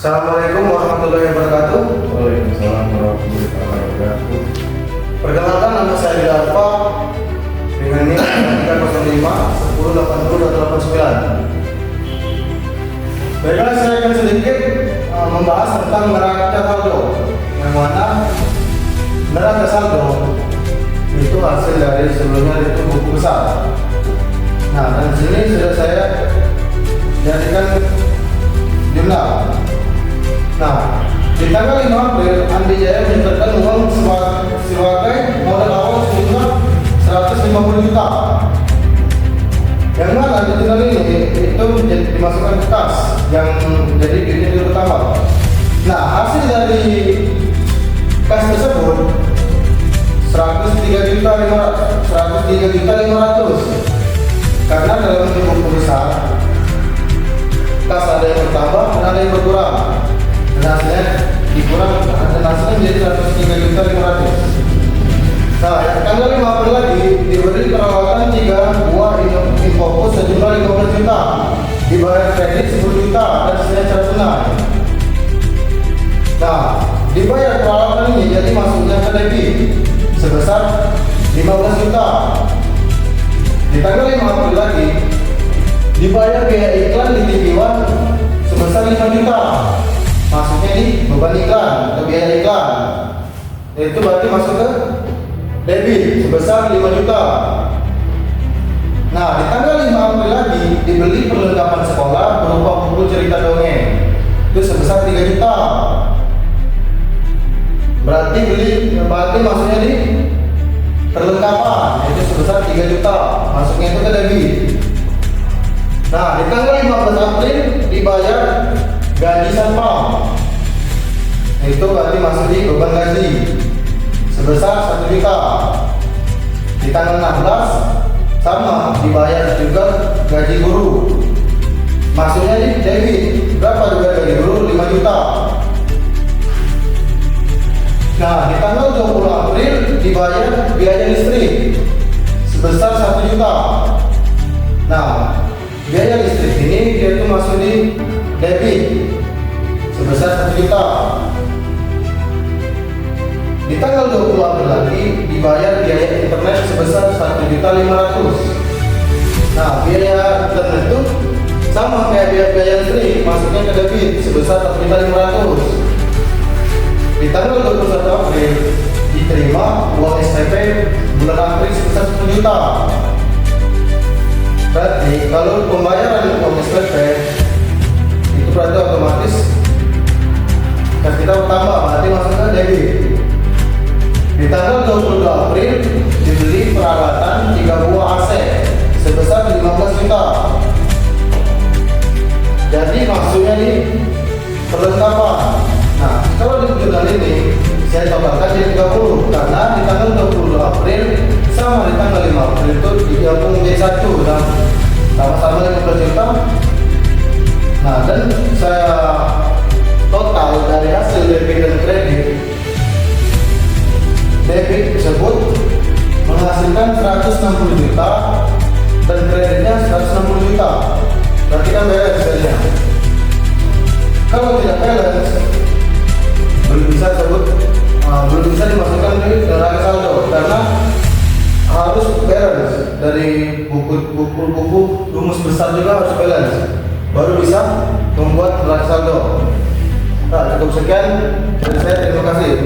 Assalamualaikum warahmatullahi wabarakatuh. Waalaikumsalam warahmatullahi wabarakatuh. Perkenalkan, nama saya Dilarva dengan NIM 305 1080 289. Baiklah, saya akan sedikit membahas tentang neraca saldo, yang mana neraca saldo itu hasil dari sebelumnya itu buku besar. Nah, dan di sini sudah saya jadikan jumlah. Nah, di tanggal 5 April, Andi Jaya mencatatkan uang sebagai modal awal sejumlah 150 juta. Yang mana di tanggal ini itu dimasukkan ke kas yang menjadi duitnya pertama. Nah, hasil dari kas tersebut 103 juta 500. Karena dalam buku besar kas ada yang bertambah dan ada yang berkurang. Dan hasilnya dikurang, dan hasilnya menjadi 103 juta 500. Nah, tanggal 5 April lagi diberi perawatan 3 buah Infocus sejumlah 15 juta, dibayar kredit 10 juta dan sisanya secara tunai. Nah, dibayar perawatan ini jadi masuknya ke debit sebesar 15 juta. Di tanggal 5 April lagi dibayar biaya iklan di TV One sebesar 5 juta. Masuknya di beban iklan atau biaya iklan. Itu berarti masuk ke debit sebesar 5 juta. Nah, di tanggal 5 April lagi dibeli perlengkapan sekolah berupa buku cerita dongeng. Itu sebesar 3 juta. Berarti masuknya di perlengkapan itu sebesar 3 juta. Masuknya itu ke debit. Nah, di tanggal 15 April dibayar gaji satpam. Itu berarti masuk di beban gaji sebesar 1 juta. Di tanggal 16 sama dibayar juga gaji guru. Masuknya di debit. Berapa juga gaji guru? 5 juta. Nah, di tanggal 20 April dibayar biaya listrik sebesar 1 juta. Nah, biaya listrik ini dia itu masuk di debit sebesar 1 juta. Di tanggal 20 April lagi dibayar biaya internet sebesar 1.500.000. Nah, biaya internet itu sama kayak biaya listrik, masuknya ke debit sebesar 1.500.000. Di tanggal 21 April diterima uang SPP bulan April sebesar 10 juta. Berarti kalau pembayaran uang SPP itu berarti otomatis kas kita bertambah, berarti masuk ke debit. Di tanggal 22 April dibeli peralatan 3 buah AC sebesar 15 juta. Jadi masuknya di perlengkapan. Nah, kalau di jurnal ini saya tambahkan jadi 30 karena di tanggal 22 April sama di tanggal 5 April itu digabung jadi 1 dan sama-sama 15 juta. Nah, dan saya total dari hasil debit dan kredit. Debit tersebut menghasilkan 160 juta dan kreditnya 160 juta. Berarti kan balance hasilnya. Kalau tidak balance, belum bisa dimasukkan di neraca saldo karena harus balance. Dari buku rumus besar juga harus balance, baru bisa membuat neraca saldo. Nah, cukup sekian dari saya. Terima kasih.